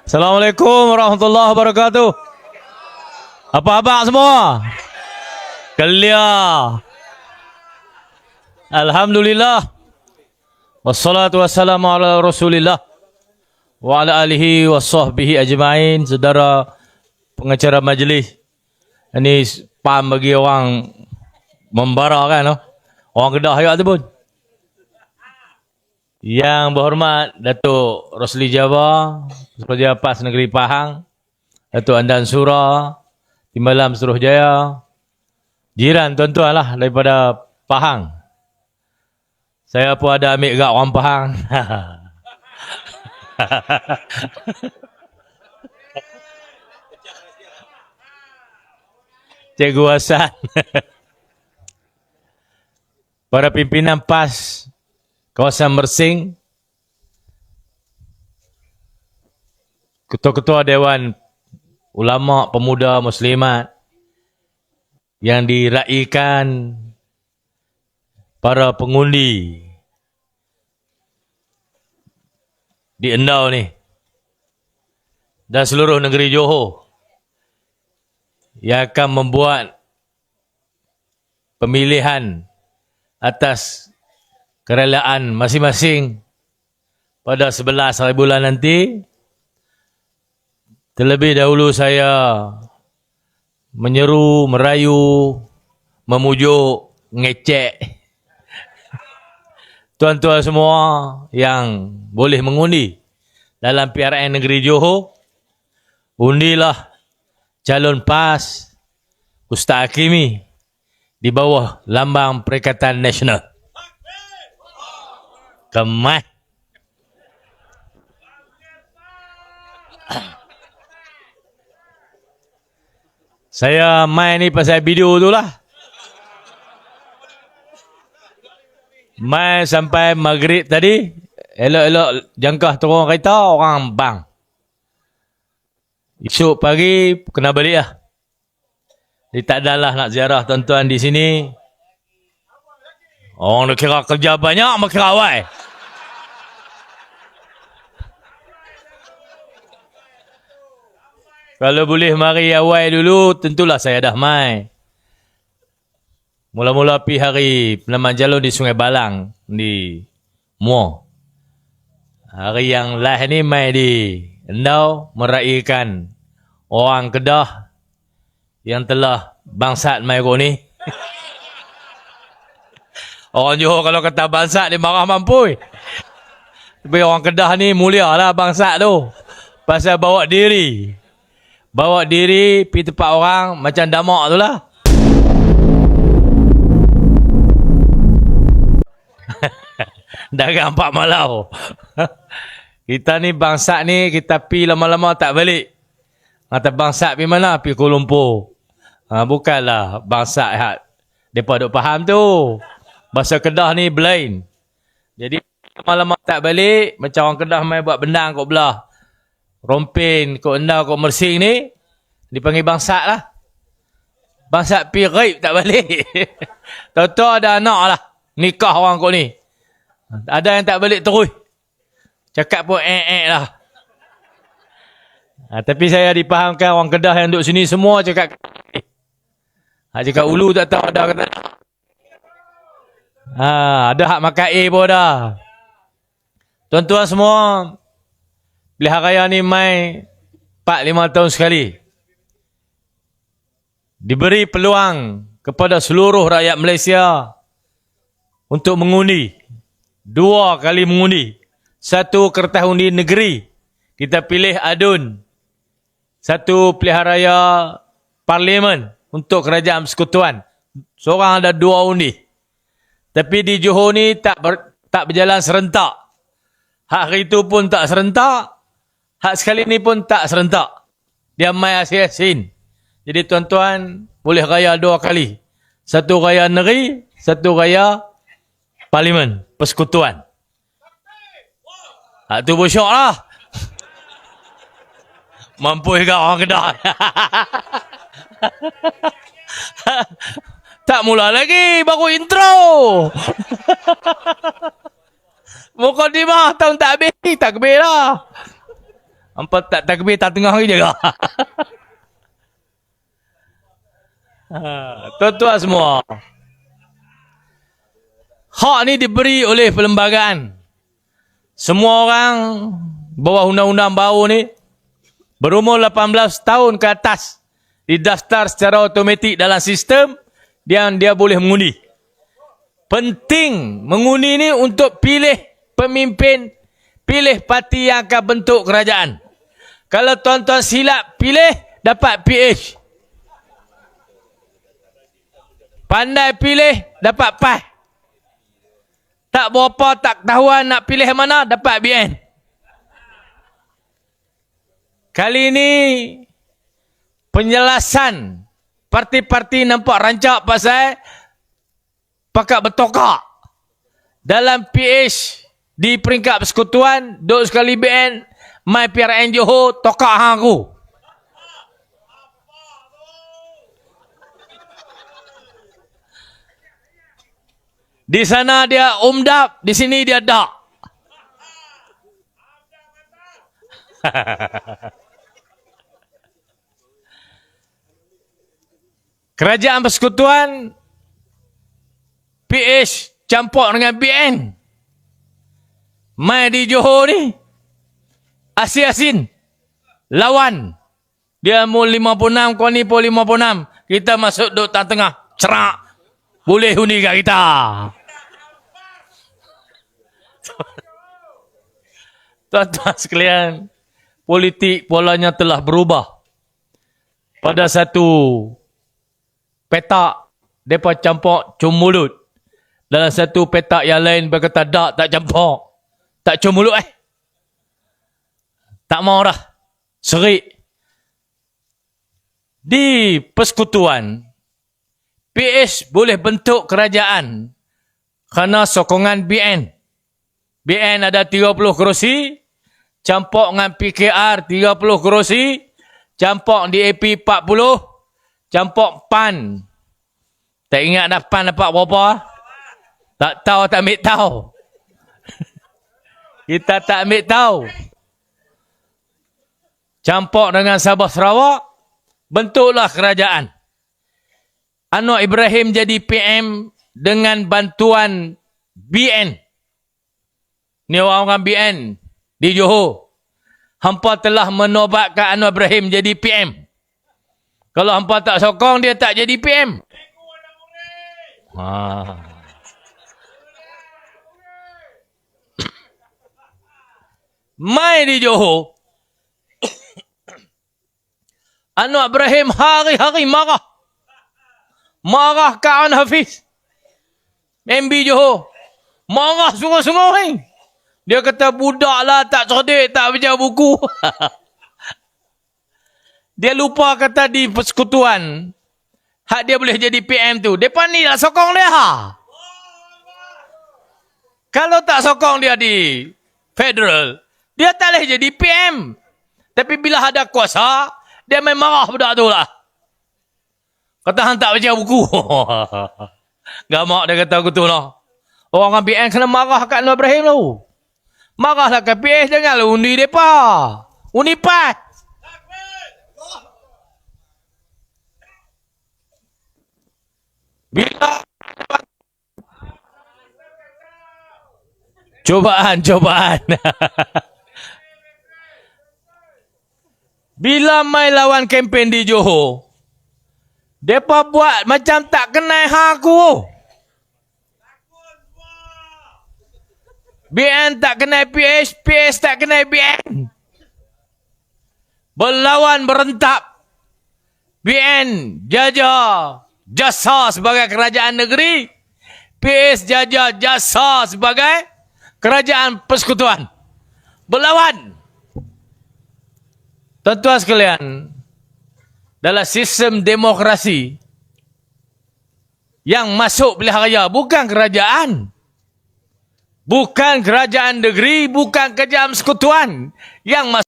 Assalamualaikum warahmatullahi wabarakatuh. Apa khabar semua? Kelia. Alhamdulillah. Wassalatu wassalamu ala Rasulillah wa ala alihi wa sahbihi ajma'in. Saudara pengacara majlis, ini paham bagi orang membara kan, no? Orang Kedah juga tu pun. Yang berhormat Datuk Rosli Jawa, Pejabat Negeri Pahang, Datuk Andan Sura, Timbalan Suruhjaya, jiran tuan-tuan lah daripada Pahang. Saya pun ada ambil gak orang Pahang. Cikgu Hasan. Para pimpinan PAS kawasan Mersing, ketua-ketua Dewan Ulama Pemuda Muslimat yang diraikan para pengundi di Endau ni dan seluruh negeri Johor yang akan membuat pemilihan atas kerelaan masing-masing pada 11 hari bulan nanti. Terlebih dahulu saya menyeru, merayu, memujuk, ngecek tuan-tuan semua yang boleh mengundi dalam PRN Negeri Johor, undilah calon PAS Ustaz Hakimi di bawah lambang Perikatan Nasional. Kemat. Saya main ni pasal video tu lah. Main sampai maghrib tadi. Elok-elok jangkah turun kereta, orang bang. Esok pagi kena balik lah. Jadi tak adalah nak ziarah tuan-tuan di sini. Orang nak kira kerja banyak, mak kira awal. Kalau boleh mari awal dulu, tentulah saya dah mai. Mula-mula pi hari penamaan jalur di Sungai Balang, di Muar. Hari yang last ni mai di Endau, meraikan orang Kedah yang telah bangsat mai ko ni. Orang Johor kalau kata bangsat dia marah mampu. Tapi orang Kedah ni mulia lah bangsat tu. Pasal bawa diri. Bawa diri pergi tempat orang macam damak tu lah. Dagang 4 malau. Kita ni bangsat ni, kita pi lama-lama tak balik. Kata bangsat pergi mana? Pergi Kuala Lumpur. Bukanlah bangsat mereka duk faham tu. Bahasa Kedah ni blind. Jadi lama-lama tak balik, macam orang Kedah main buat bendang kat belah Rompin, kat Endau, kat Mersing ni, dipanggil bangsat lah. Bangsat pi raib tak balik. Tahu-tahu ada anak lah, nikah orang kot ni. Ada yang tak balik terus. Cakap pun lah. Tapi saya dipahamkan orang Kedah yang duduk sini semua cakap cakap ulu tak tahu ada kata. Ada hak makan pun dah. Tuan-tuan semua, pilihan raya ni mai 4-5 tahun sekali. Diberi peluang kepada seluruh rakyat Malaysia untuk mengundi. 2 kali mengundi. 1 kertas undi negeri, kita pilih adun. 1 pilihan raya parlimen untuk kerajaan persekutuan. Seorang ada 2 undi. Tapi di Johor ni tak berjalan serentak. Hak hari itu pun tak serentak. Hak sekali ni pun tak serentak. Dia mai asin-asin. Jadi tuan-tuan boleh raya 2 kali. 1 raya negeri, 1 raya parlimen, persekutuan. Hak tu bersyok lah. Mampu juga orang Kedah. Tak mula lagi, baru intro. Mukadimah tahun takbir lah. Hampa tak takbir tak tengah lagi je. Tuan-tuan semua. Hak ni diberi oleh perlembagaan. Semua orang bawah undang-undang baru ni berumur 18 tahun ke atas didaftar secara automatik dalam sistem dan dia boleh mengundi. Penting mengundi ni untuk pilih pemimpin, pilih parti yang akan bentuk kerajaan. Kalau tuan-tuan silap pilih, dapat PH. Pandai pilih, dapat PAS. Tak berapa, tak ketahuan nak pilih mana, dapat BN. Kali ini, penjelasan parti-parti nampak rancak pasal pakat bertokak. Dalam PH, di peringkat persekutuan, duk sekali BN, mai PRN Johor, tokak hang aku. Di sana dia umdap, di sini dia dak. Kerajaan persekutuan PH campur dengan BN. Mai di Johor ni asin-asin lawan. Dia mu 56, kau ni pun 56. Kita masuk duduk tengah cerak. Boleh undi kat kita. Tuan-tuan sekalian, politik polanya telah berubah. Pada satu petak, mereka campur cium mulut. Dalam satu petak yang lain, berkata tak campur. Tak cium mulut Tak mau dah. Serik. Di persekutuan, PH boleh bentuk kerajaan kerana sokongan BN. BN ada 30 kerusi, campur dengan PKR 30 kerusi, campur di AP 40, campur PAN. Tak ingat dah PAN dapat berapa? Tak tahu, tak ambil tahu. Kita tak ambil tahu. Campur dengan Sabah Sarawak, bentuklah kerajaan. Anwar Ibrahim jadi PM dengan bantuan BN. Ni orang-orang BN di Johor. Hampa telah menobatkan Anwar Ibrahim jadi PM. Kalau hampa tak sokong, dia tak jadi PM. Mai di Johor, Anwar Ibrahim hari-hari marah. Marah Ka'an Hafiz. MB Johor. Marah sungguh-sungguh. Dia kata budak lah, tak cerdik, tak baca buku. Dia lupa kata di persekutuan, hak dia boleh jadi PM tu. Mereka ni lah sokong dia. Kalau tak sokong dia di federal, dia tak boleh jadi PM. Tapi bila ada kuasa, dia main marah budak tu lah. Kata hang tak baca buku. Gamak dia kata aku tu lah. Orang BN kena marah kat Anwar Ibrahim tu. Marahlah kat PH, janganlah undi mereka. Undi PAS. Bila cobaan. Bila mai lawan kempen di Johor, mereka buat macam tak kenal hang aku. BN tak kenal PH, PH tak kenal BN. Berlawan berentap. BN jajah jasa sebagai kerajaan negeri. PH jajah jasa sebagai kerajaan persekutuan. Berlawan. Tuan-tuan sekalian, dalam sistem demokrasi yang masuk pilihan raya bukan kerajaan. Bukan kerajaan negeri, bukan kerajaan persekutuan. Yang masuk